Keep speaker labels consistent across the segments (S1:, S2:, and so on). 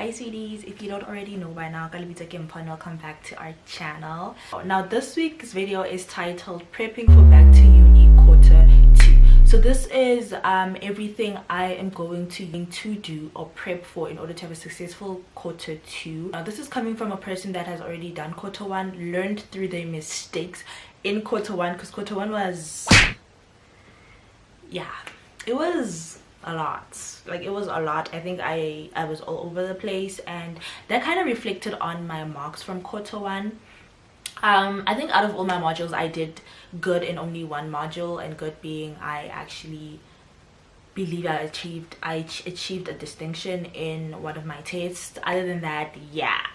S1: Hi sweeties, if you don't already know by now, welcome back to our channel. Now this week's video is titled Prepping for Back to Uni Quarter 2. So this is everything I am going to do or prep for in order to have a successful quarter 2. Now this is coming from a person that has already done quarter 1, learned through their mistakes in quarter 1, because quarter 1 was, yeah, it was a lot. Like, it was a lot. I think I was all over the place, and that kind of reflected on my marks from quarter 1. I think out of all my modules I did good in only one module, and good being I actually believe I achieved a distinction in one of my tests. Other than that, yeah,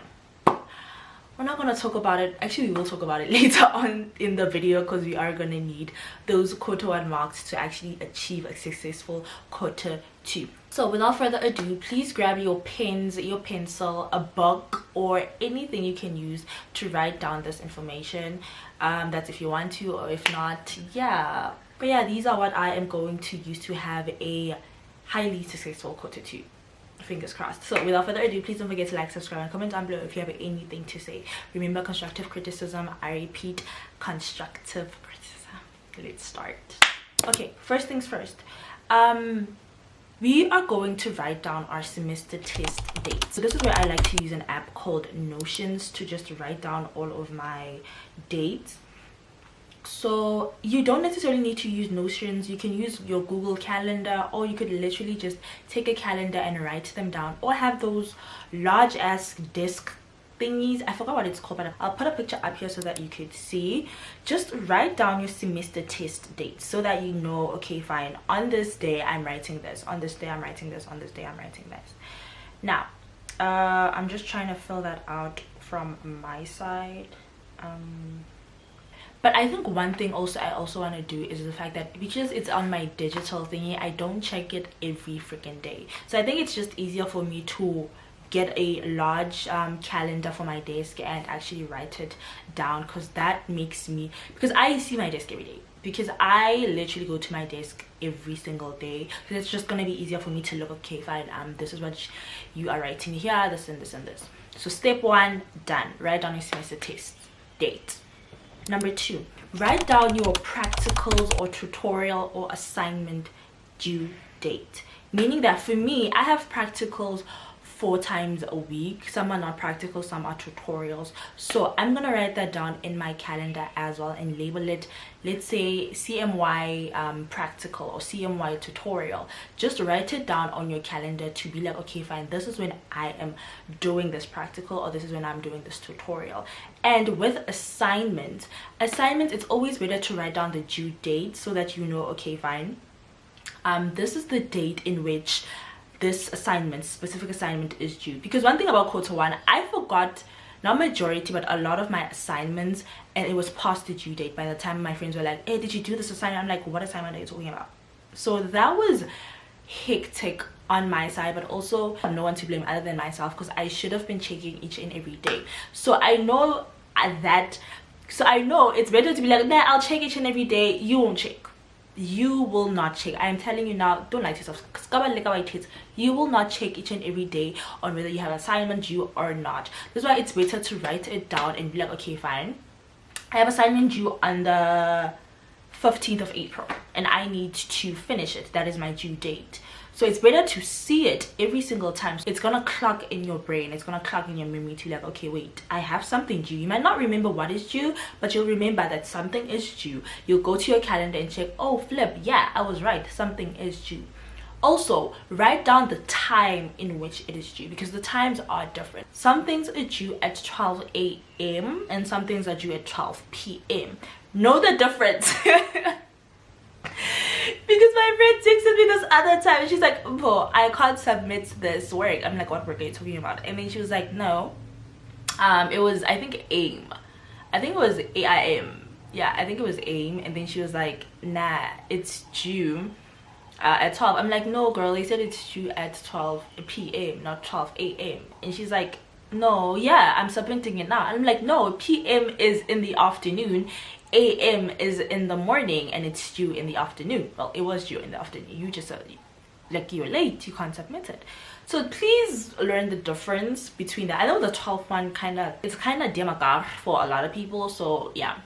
S1: we're not going to talk about it. Actually, we will talk about it later on in the video, because we are going to need those quarter 1 marks to actually achieve a successful quarter 2. So without further ado, please grab your pens, your pencil, a book, or anything you can use to write down this information. That's if you want to, or if not, yeah. But yeah, these are what I am going to use to have a highly successful quarter 2. Fingers crossed. So without further ado, please don't forget to like, subscribe, and comment down below if you have anything to say. Remember, constructive criticism, I repeat, constructive criticism. Let's start. Okay, first things first, we are going to write down our semester test dates. So this is where I like to use an app called Notions to just write down all of my dates. So you don't necessarily need to use Notions. You can use your Google Calendar, or you could literally just take a calendar and write them down, or have those large ass disk thingies. I forgot what it's called, but I'll put a picture up here so that you could see. Just write down your semester test dates so that you know, okay, fine, on this day I'm writing this, on this day I'm writing this, on this day I'm writing this. Now I'm just trying to fill that out from my side. But I think one thing I also want to do is the fact that because it's on my digital thingy, I don't check it every freaking day. So I think it's just easier for me to get a large calendar for my desk and actually write it down, because that makes me, because I see my desk every day, because I literally go to my desk every single day, because it's just going to be easier for me to look, okay, fine, this is what you are writing here, this and this and this. So step 1 done. Write down your semester test date. Number 2, write down your practicals or tutorial or assignment due date. Meaning that for me, I have practicals 4 times a week. Some are not practical, some are tutorials. So I'm gonna write that down in my calendar as well and label it, let's say CMY practical or CMY tutorial. Just write it down on your calendar to be like, okay, fine, this is when I am doing this practical, or this is when I'm doing this tutorial. And with assignments, it's always better to write down the due date so that you know, okay, fine, this is the date in which this specific assignment is due. Because one thing about quarter 1, I forgot, not majority, but a lot of my assignments, and it was past the due date by the time my friends were like, hey, did you do this assignment? I'm like, what assignment are you talking about? So that was hectic on my side, but also no one to blame other than myself, because I should have been checking each and every day. So I know it's better to be like, nah, I'll check each and every day. You won't check. You will not check. I am telling you now, don't lie to yourself. You will not check each and every day on whether you have assignment due or not. That's why it's better to write it down and be like, okay, fine, I have assignment due on the 15th of April and I need to finish it. That is my due date. So it's better to see it every single time. It's gonna clock in your brain, it's gonna clock in your memory to like, okay, wait, I have something due. You might not remember what is due, but you'll remember that something is due. You'll go to your calendar and check, oh flip, yeah, I was right, something is due. Also, write down the time in which it is due, because the times are different. Some things are due at 12 a.m. and some things are due at 12 p.m. Know the difference. Because my friend texted me this other time and she's like, bro, I can't submit this work. I'm like, what work are you talking about? And then she was like, no, it was, I think, AIM. I think it was AIM. Yeah, I think it was AIM. And then she was like, nah, it's due at 12. I'm like, no girl, they said it's due at 12 p.m. not 12 a.m. And she's like, no, yeah, I'm submitting it now. And I'm like, no, p.m. is in the afternoon, a.m. is in the morning, and it's due in the afternoon. Well, it was due in the afternoon. You just like, you're late, you can't submit it. So please learn the difference between that. I know the 12th one it's kind of demagar for a lot of people, so yeah.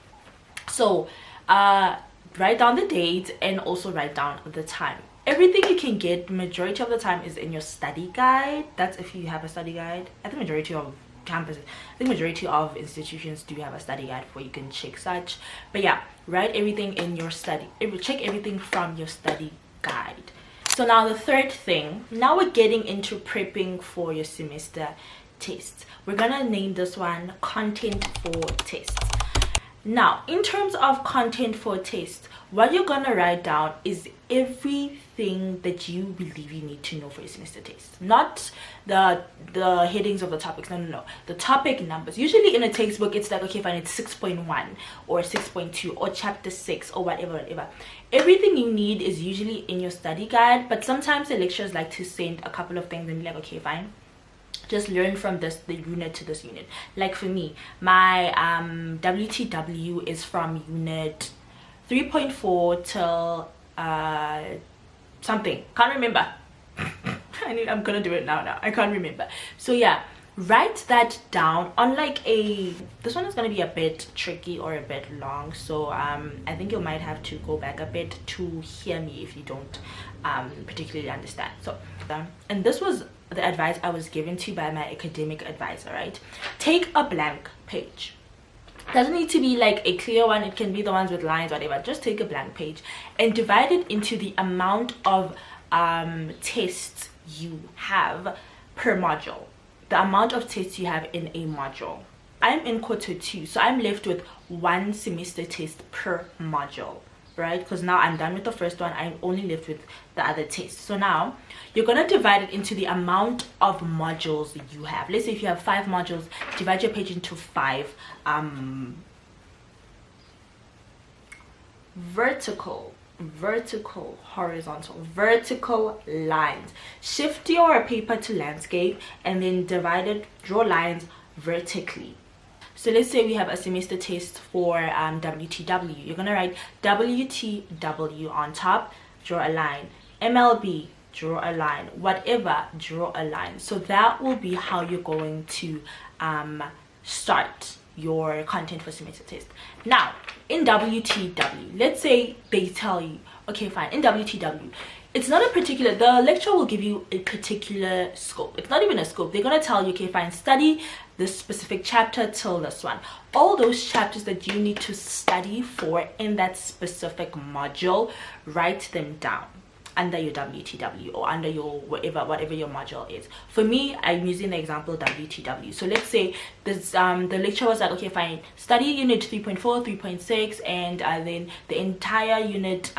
S1: So write down the date and also write down the time. Everything you can get majority of the time is in your study guide. That's if you have a study guide. I think majority of campuses, I think majority of institutions do have a study guide where you can check such. But yeah, write everything in your study, check everything from your study guide. So now the third thing, now we're getting into prepping for your semester tests. We're gonna name this one content for tests. Now in terms of content for tests, what you're gonna write down is everything that you believe you need to know for your semester test, not the headings of the topics. No, the topic numbers. Usually in a textbook it's like, okay fine, it's 6.1 or 6.2 or chapter 6 or whatever. Everything you need is usually in your study guide, but sometimes the lecturers like to send a couple of things and be like, okay fine, just learn from the unit to this unit. Like for me, my WTW is from unit 3.4 till something, can't remember. I'm gonna do it now. I can't remember. So yeah, write that down on like this one is gonna be a bit tricky or a bit long, so I think you might have to go back a bit to hear me if you don't particularly understand. So and this was the advice I was given to by my academic advisor, right? Take a blank page. Doesn't need to be like a clear one, it can be the ones with lines, whatever. Just take a blank page and divide it into the amount of tests you have per module, the amount of tests you have in a module. I'm in quarter 2, so I'm left with 1 semester test per module, right? Because now I'm done with the first one, I'm only left with the other test. So now you're gonna divide it into the amount of modules you have. Let's say if you have 5 modules, divide your page into 5 vertical, horizontal, vertical lines. Shift your paper to landscape and then divide it, draw lines vertically. So let's say we have a semester test for WTW. You're gonna write WTW on top, draw a line. MLB, draw a line. Whatever, draw a line. So that will be how you're going to start your content for semester test. Now in WTW, let's say they tell you, okay fine, in WTW it's not a particular, the lecturer will give you a particular scope. It's not even a scope. They're gonna tell you, okay fine, study this specific chapter till this one. All those chapters that you need to study for in that specific module, write them down under your WTW or under your whatever your module is. For me, I'm using the example WTW. So let's say this the lecturer was like, okay fine, study unit 3.4, 3.6, and then the entire unit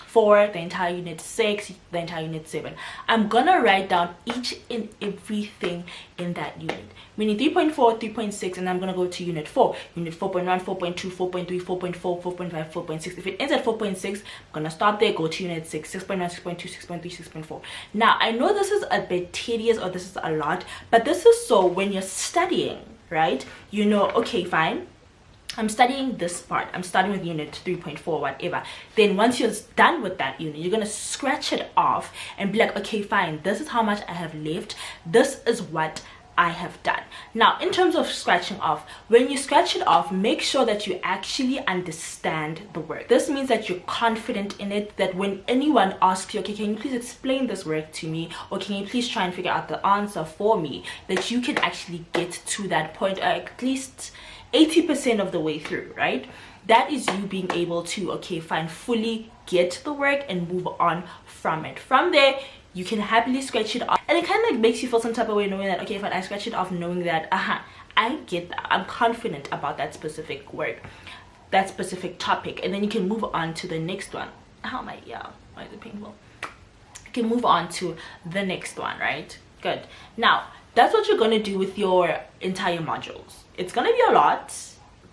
S1: 4, the entire unit 6, the entire unit 7. I'm gonna write down each and everything in that unit, meaning 3.4, 3.6, and I'm gonna go to unit 4, unit 4.1, 4.2, 4.3, 4.4, 4.5, 4.6. If it ends at 4.6, I'm gonna stop there, go to unit 6, 6.1, 6.2, 6.3, 6.4. Now I know this is a bit tedious or this is a lot, but this is so when you're studying, right, you know, okay fine, I'm studying this part, I'm starting with unit 3.4, whatever. Then once you're done with that unit, you're gonna scratch it off and be like, okay fine, this is how much I have left, this is what I have done. Now in terms of scratching off, when you scratch it off, make sure that you actually understand the work. This means that you're confident in it, that when anyone asks you, okay, can you please explain this work to me, or can you please try and figure out the answer for me, that you can actually get to that point, at least 80% of the way through, right? That is you being able to, okay fine, fully get the work and move on from it. From there, you can happily scratch it off, and it kind of like makes you feel some type of way knowing that, okay fine, I scratch it off knowing that I get that, I'm confident about that specific work, that specific topic, and then you can move on to the next one. How am I? Yeah, why is it painful? You can move on to the next one, right? Good. Now that's what you're gonna do with your entire modules. It's gonna be a lot,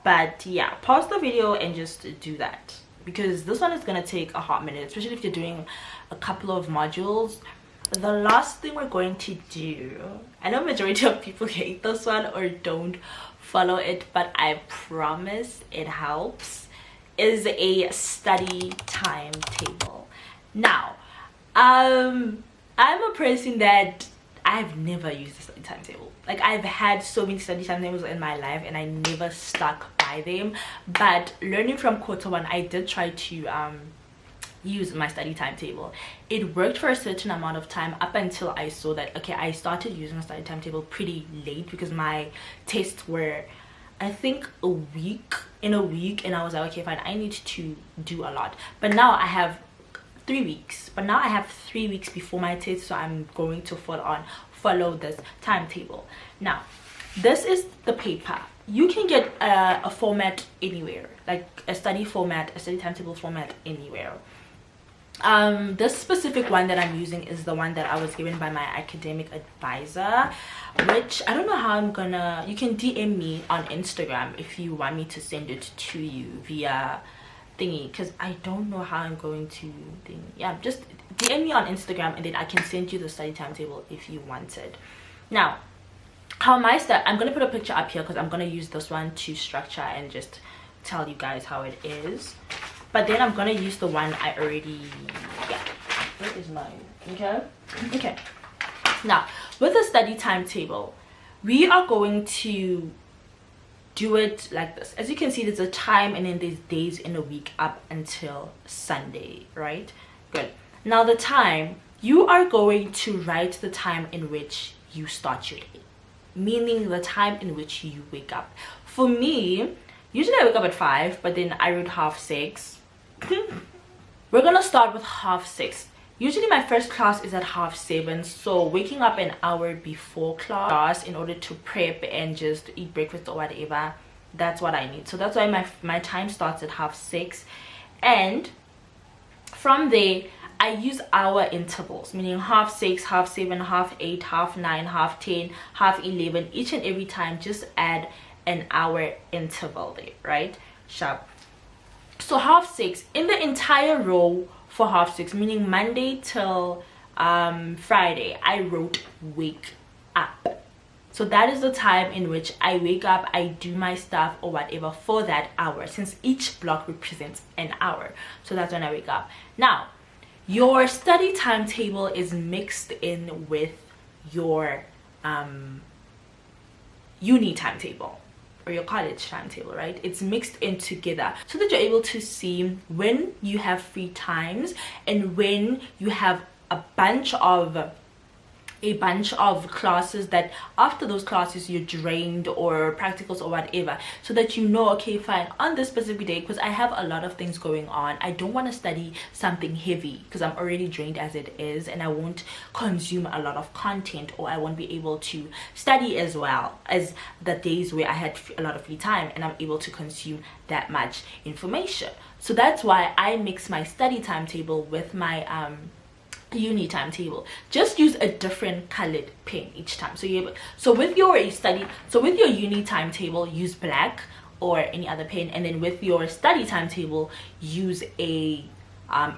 S1: but yeah, pause the video and just do that, because this one is gonna take a hot minute, especially if you're doing a couple of modules. The last thing we're going to do, I know majority of people hate this one or don't follow it, but I promise it helps, is a study timetable. Now I'm a person that I've never used a study timetable. Like, I've had so many study timetables in my life and I never stuck by them. But learning from quarter one, I did try to use my study timetable. It worked for a certain amount of time up until I saw that, okay, I started using a study timetable pretty late because my tests were, I think, in a week, and I was like, okay, fine, I need to do a lot. But now I have 3 weeks, but now I have 3 weeks before my test, so I'm going to follow this timetable. Now, this is the paper. You can get a format anywhere, like a study timetable format anywhere. This specific one that I'm using is the one that I was given by my academic advisor, which I don't know how I'm gonna, you can DM me on Instagram if you want me to send it to you via thingy, because I don't know how I'm going to yeah, just DM me on Instagram and then I can send you the study timetable if you want it. Now, how am I start? I'm gonna put a picture up here because I'm gonna use this one to structure and just tell you guys how it is. But then I'm gonna use the one I already, yeah, where is mine? Okay, now with the study timetable, we are going to do it like this. As you can see, there's a time and then there's days in a week up until Sunday, right? Good. Now the time, you are going to write the time in which you start your day, meaning the time in which you wake up. For me, usually I wake up at 5, but then I wrote 6:30. We're gonna start with 6:30. Usually my first class is at 7:30, so waking up an hour before class in order to prep and just eat breakfast or whatever, that's what I need. So that's why my time starts at 6:30, and from there I use hour intervals, meaning 6:30, 7:30, 8:30, 9:30, 10:30, 11:30. Each and every time just add an hour interval there, right? Sharp. So 6:30 in the entire row for 6:30, meaning Monday till Friday, I wrote wake up. So that is the time in which I wake up, I do my stuff or whatever for that hour, since each block represents an hour. So that's when I wake up. Now, your study timetable is mixed in with your uni timetable or your college timetable, right? It's mixed in together so that you're able to see when you have free times and when you have a bunch of classes that after those classes you're drained, or practicals or whatever, so that you know, okay, fine, on this specific day, because I have a lot of things going on, I don't want to study something heavy because I'm already drained as it is, and I won't consume a lot of content, or I won't be able to study as well as the days where I had a lot of free time and I'm able to consume that much information. So that's why I mix my study timetable with my uni timetable. Just use a different colored pen each time. So with your uni timetable, use black or any other pen, and then with your study timetable, use a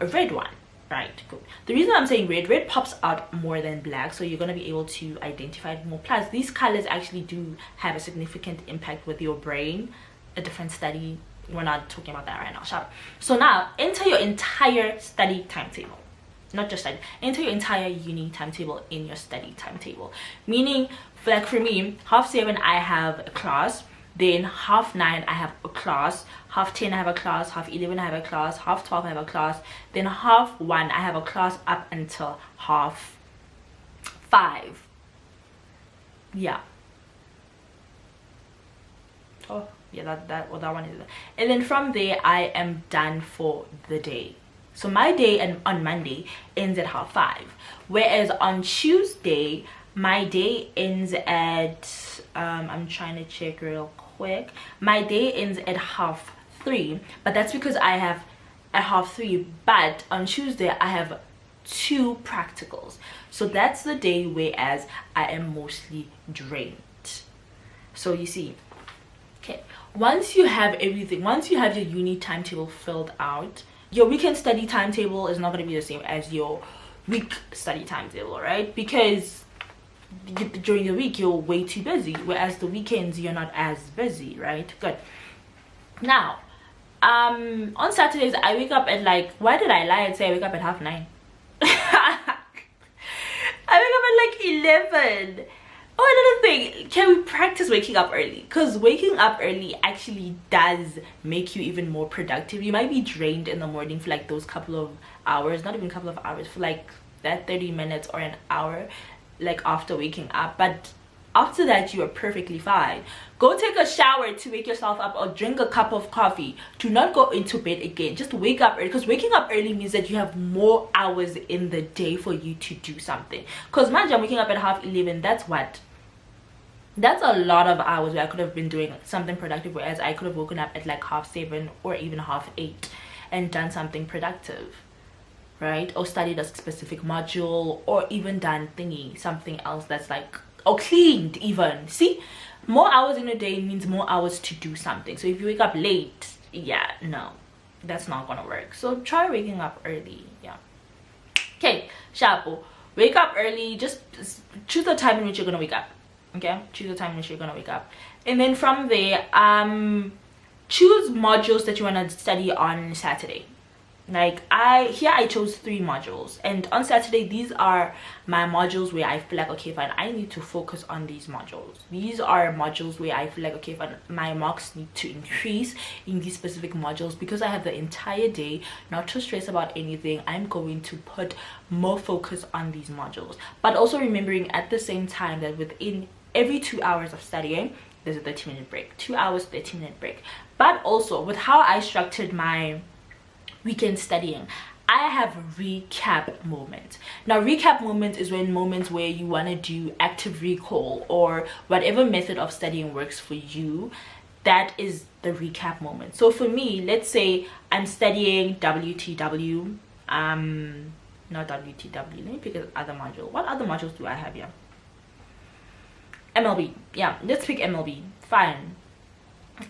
S1: red one, right? Good. The reason I'm saying red pops out more than black, so you're going to be able to identify it more. Plus, these colors actually do have a significant impact with your brain. A different study, we're not talking about that right now. Sharp. So now enter your entire study timetable. Not just study, enter your entire uni timetable in your study timetable, meaning, like for me, 7:30 I have a class, then 9:30 I have a class, 10:30 I have a class, 11:30 I have a class, 12:30 I have a class, then 1:30 I have a class up until 5:30. Yeah. Oh yeah, that one is, and then from there I am done for the day. So my day on Monday ends at 5:30, whereas on Tuesday my day ends at I'm trying to check real quick. My day ends at 3:30, but that's because I have at 3:30. But on Tuesday I have 2 practicals, so that's the day whereas I am mostly drained. So you see, okay, once you have everything, once you have your uni timetable filled out, your weekend study timetable is not going to be the same as your week study timetable, right? Because during the week you're way too busy, whereas the weekends you're not as busy, right? Good. Now on Saturdays I wake up at, like, why did I lie and say I wake up at 9:30? like 11. Oh, another thing, can we practice waking up early? Because waking up early actually does make you even more productive. You might be drained in the morning for like those couple of hours, not even couple of hours, for like that 30 minutes or an hour, like after waking up. But after that, you are perfectly fine. Go take a shower to wake yourself up, or drink a cup of coffee. Do not go into bed again. Just wake up early, because waking up early means that you have more hours in the day for you to do something. Because imagine waking up at 11:30, that's what? That's a lot of hours where I could have been doing something productive, whereas I could have woken up at like 7:30 or even 8:30 and done something productive, right? Or studied a specific module, or even done something else that's like, or cleaned even. See, more hours in a day means more hours to do something. So if you wake up late, yeah, no, that's not gonna work. So try waking up early. Yeah, okay, shapo, wake up early. Just choose the time in which you're gonna wake up. Okay, choose the time in which you're gonna wake up, and then from there choose modules that you want to study on Saturday. Like I chose 3 modules, and on Saturday these are my modules where I feel like, okay fine, I need to focus on these modules. These are modules where I feel like, okay fine, my marks need to increase in these specific modules, because I have the entire day not to stress about anything. I'm going to put more focus on these modules, but also remembering at the same time that within every 2 hours of studying there's a 30-minute break. 2 hours, 30-minute break. But also with how I structured my weekend studying, I have recap moments. Now recap moments is when moments where you want to do active recall, or whatever method of studying works for you. That is the recap moment. So for me, let's say I'm studying WTW, not WTW, let me pick another module. What other modules do I have here? MLB. Yeah, let's pick MLB. Fine,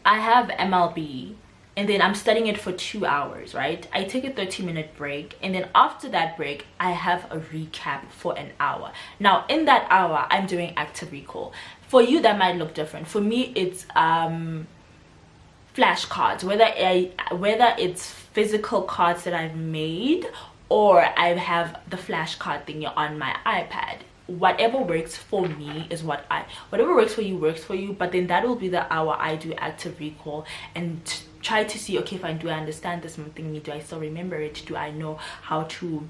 S1: I have MLB, and then I'm studying it for 2 hours, right? I take a 30-minute break, and then after that break I have a recap for an hour. Now in that hour I'm doing active recall. For you that might look different. For me it's flashcards, whether it's physical cards that I've made, or I have the flashcard thing on my iPad. Whatever works for me is whatever works for you works for you. But then that will be the hour I do active recall and try to see, okay fine, do I understand this thing? Do I still remember it? Do I know how to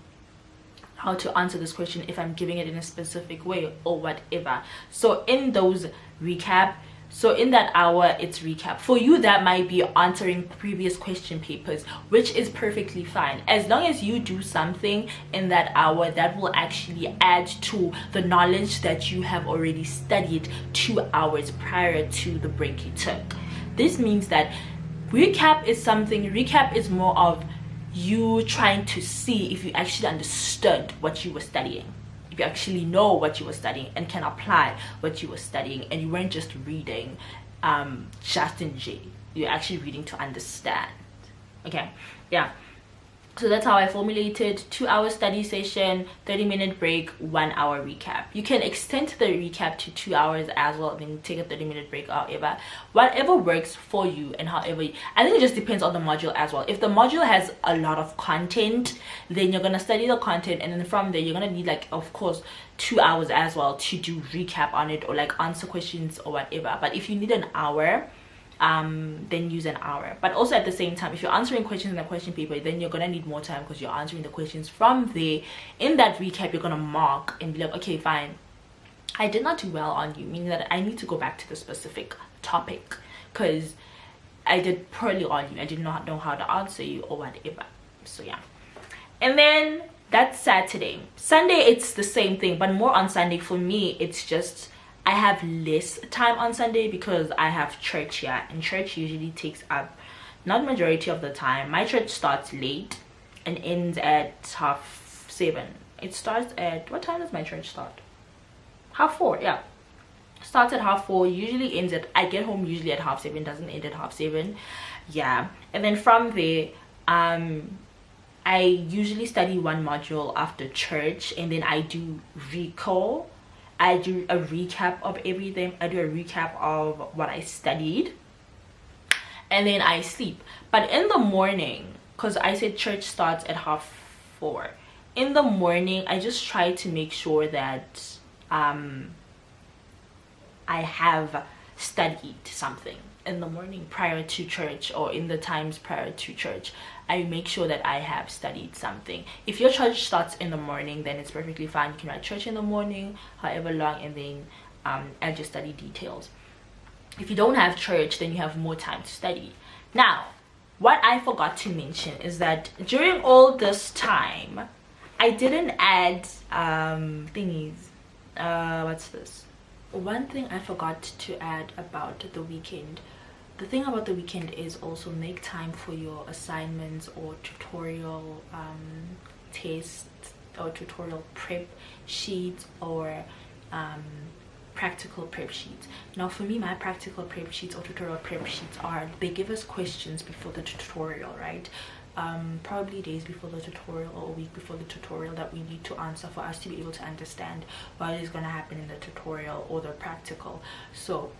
S1: answer this question if I'm giving it in a specific way, or whatever? So in those recap, so in that hour it's recap. For you that might be answering previous question papers, which is perfectly fine, as long as you do something in that hour that will actually add to the knowledge that you have already studied 2 hours prior to the break you took. This means that recap is more of you trying to see if you actually understood what you were studying, if you actually know what you were studying and can apply what you were studying, and you weren't just reading just in J. You're actually reading to understand. Okay, yeah. So that's how I formulated 2 hour study session, 30-minute break, 1 hour recap. You can extend the recap to 2 hours as well, then take a 30-minute break, however whatever works for you. And however, I think it just depends on the module as well. If the module has a lot of content, then you're gonna study the content, and then from there you're gonna need, like, of course, 2 hours as well to do recap on it, or like answer questions or whatever. But if you need an hour, then use an hour. But also at the same time, if you're answering questions in the question paper, then you're gonna need more time, because you're answering the questions from there. In that recap you're gonna mark and be like, okay fine, I did not do well on you, meaning that I need to go back to the specific topic because I did poorly on you, I did not know how to answer you or whatever. So yeah. And then that's Saturday. Sunday it's the same thing, but more on Sunday for me it's just I have less time on Sunday because I have church here, and church usually takes up, not majority of the time. My church starts late and ends at 7:30. It starts at, what time does my church start? 4:30, yeah. Starts at 4:30, usually ends at, I get home usually at 7:30, doesn't end at 7:30. Yeah. And then from there, I usually study one module after church, and then I do recall. I do a recap of everything. I do a recap of what I studied, and then I sleep. But in the morning, because I said church starts at 4:30, in the morning I just try to make sure that I have studied something in the morning prior to church, or in the times prior to church. I make sure that I have studied something. If your church starts in the morning, then it's perfectly fine. You can write church in the morning, however long, and then add your study details. If you don't have church, then you have more time to study. Now, what I forgot to mention is that during all this time, I didn't add thingies. What's this? One thing I forgot to add about the weekend. The thing about the weekend is also make time for your assignments or tutorial tests or tutorial prep sheets or practical prep sheets. Now for me, my practical prep sheets or tutorial prep sheets are, they give us questions before the tutorial, right? Probably days before the tutorial or a week before the tutorial that we need to answer for us to be able to understand what is going to happen in the tutorial or the practical. So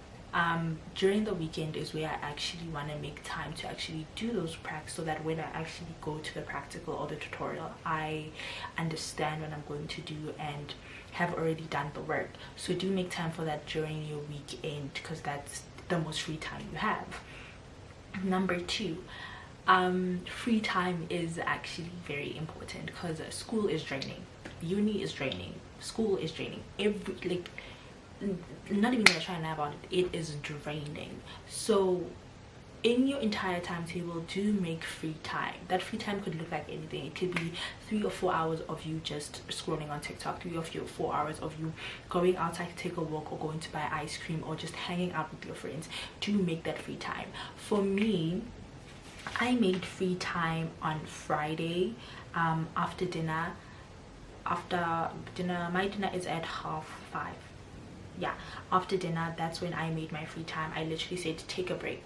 S1: during the weekend is where I actually want to make time to actually do those practice, so that when I actually go to the practical or the tutorial, I understand what I'm going to do and have already done the work. So do make time for that during your weekend, because that's the most free time you have. Number 2, free time is actually very important, because school is draining, uni is draining, school is draining, not even gonna try and lie about it, it is draining. So in your entire timetable, do make free time. That free time could look like anything. It could be 3 or 4 hours of you just scrolling on TikTok, 3 or 4 hours of you going outside to take a walk, or going to buy ice cream, or just hanging out with your friends. Do make that free time. For me, I made free time on Friday after dinner. My dinner is at 5:30. Yeah, after dinner, that's when I made my free time. I literally said take a break.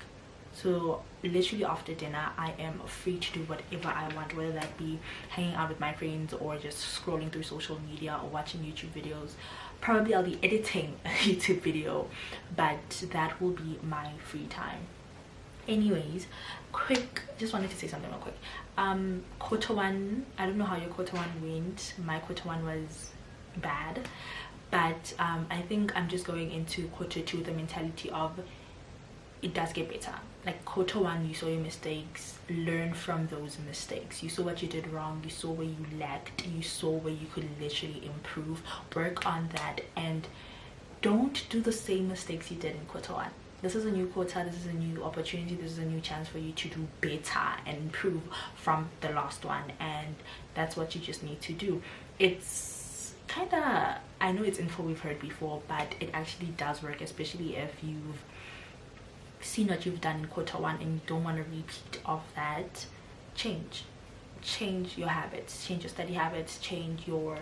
S1: So literally after dinner, I am free to do whatever I want, whether that be hanging out with my friends or just scrolling through social media or watching YouTube videos. Probably I'll be editing a YouTube video, but that will be my free time. Anyways, just wanted to say something real quick. Quarter 1, I don't know how your quarter 1 went. My quarter 1 was bad, but I think I'm just going into quarter 2 with the mentality of it does get better. Like quarter 1, you saw your mistakes, learn from those mistakes. You saw what you did wrong, you saw where you lacked, you saw where you could literally improve. Work on that, and don't do the same mistakes you did in quarter 1. This is a new quarter, this is a new opportunity, this is a new chance for you to do better and improve from the last one, and that's what you just need to do. It's kind of, I know it's info we've heard before, but it actually does work, especially if you've seen what you've done in quarter 1 and you don't want to repeat of that. Change your habits, change your study habits, change your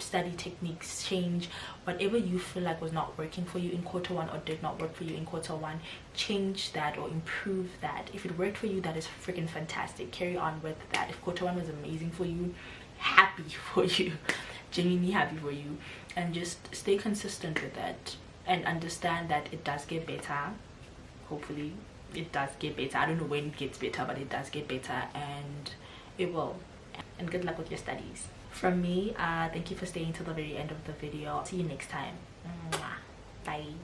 S1: study techniques, change whatever you feel like was not working for you in quarter 1 or did not work for you in quarter 1. Change that or improve that. If it worked for you, that is freaking fantastic. Carry on with that. If quarter 1 was amazing for you, happy for you, genuinely happy for you, and just stay consistent with that and understand that it does get better. Hopefully it does get better. I don't know when it gets better, but it does get better, and it will. And good luck with your studies. From me, thank you for staying till the very end of the video. See you next time. Mwah. Bye.